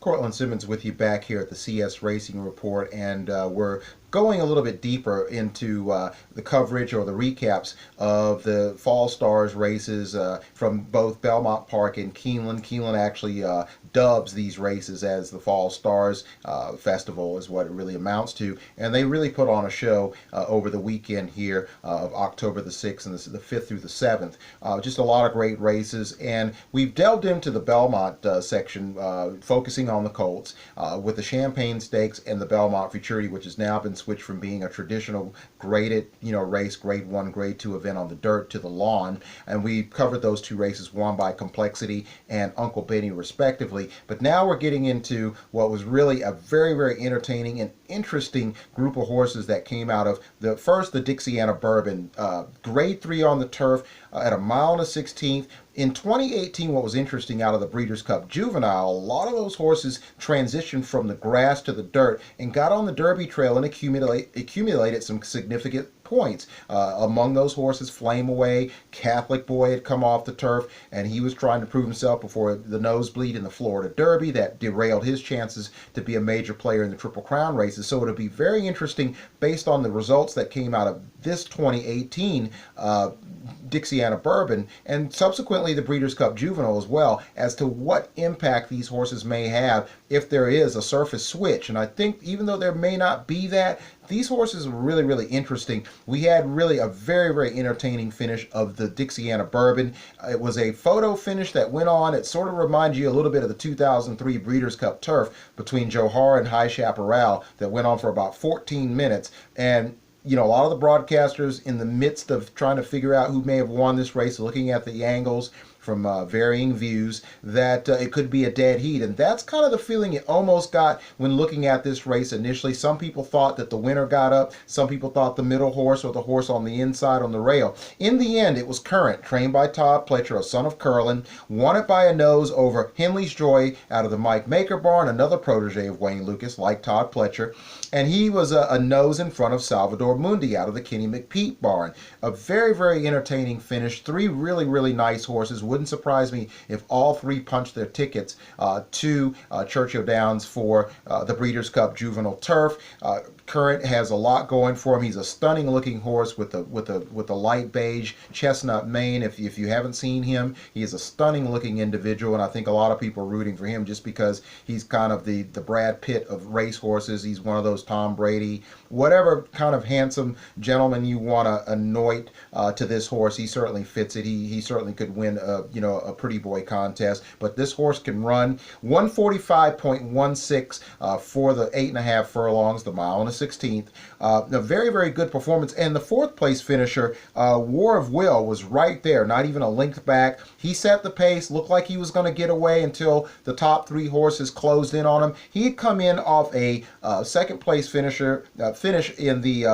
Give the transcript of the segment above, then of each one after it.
Cortland Simmons with you back here at the CS Racing Report, and we're going a little bit deeper into the coverage or the recaps of the Fall Stars races from both Belmont Park and Keeneland. Keeneland actually dubs these races as the Fall Stars Festival is what it really amounts to, and they really put on a show over the weekend here of October the 6th and the 5th through the 7th. Just a lot of great races, and we've delved into the Belmont section, focusing on the colts with the Champagne Stakes and the Belmont Futurity, which has now been switched from being a traditional graded race, grade 1, grade 2 event on the dirt to the lawn, and we covered those two races, one by Complexity and Uncle Benny respectively. But now we're getting into what was really a very, very entertaining and interesting group of horses that came out of the Dixiana Bourbon, grade 3 on the turf at 1.16 miles. In 2018, what was interesting out of the Breeders Cup Juvenile, a lot of those horses transitioned from the grass to the dirt and got on the Derby trail and accumulated some significant points. Among those horses, Flame Away, Catholic Boy had come off the turf, and he was trying to prove himself before the nosebleed in the Florida Derby that derailed his chances to be a major player in the Triple Crown races. So it'll be very interesting based on the results that came out of this 2018 Dixiana Bourbon and subsequently the Breeders' Cup Juvenile as well, as to what impact these horses may have if there is a surface switch. And I think even though there may not be that, these horses are really, really interesting. We had really a very, very entertaining finish of the Dixiana Bourbon. It was a photo finish that went on. It sort of reminds you a little bit of the 2003 Breeders' Cup Turf between Johar and High Chaparral that went on for about 14 minutes. And a lot of the broadcasters, in the midst of trying to figure out who may have won this race, looking at the angles from varying views, that it could be a dead heat. And that's kind of the feeling it almost got when looking at this race initially. Some people thought that the winner got up. Some people thought the middle horse or the horse on the inside on the rail. In the end, it was Current, trained by Todd Pletcher, a son of Curlin, won it by a nose over Henley's Joy out of the Mike Maker barn, another protege of Wayne Lucas, like Todd Pletcher. And he was a nose in front of Salvator Mundi out of the Kenny McPeak barn. A very, very entertaining finish. Three really, really nice horses. Wouldn't surprise me if all three punched their tickets to Churchill Downs for the Breeders' Cup Juvenile Turf. Current has a lot going for him. He's a stunning looking horse with a light beige chestnut mane. If you haven't seen him, he is a stunning looking individual, and I think a lot of people are rooting for him just because he's kind of the Brad Pitt of race horses. He's one of those Tom Brady, whatever kind of handsome gentleman you want to anoint to this horse. He certainly fits it. He certainly could win a pretty boy contest. But this horse can run 145.16 for the 8.5 furlongs, the 1.16 miles. A very, very good performance. And the fourth place finisher, War of Will, was right there, not even a length back. He set the pace, looked like he was going to get away until the top three horses closed in on him. He had come in off a second place finish in the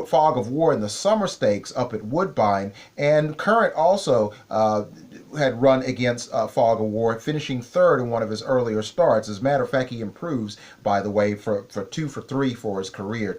Fog of War in the Summer Stakes up at Woodbine, and Current also had run against Fog of War, finishing third in one of his earlier starts. As a matter of fact, he improves, by the way, for 2 for 3 for his career.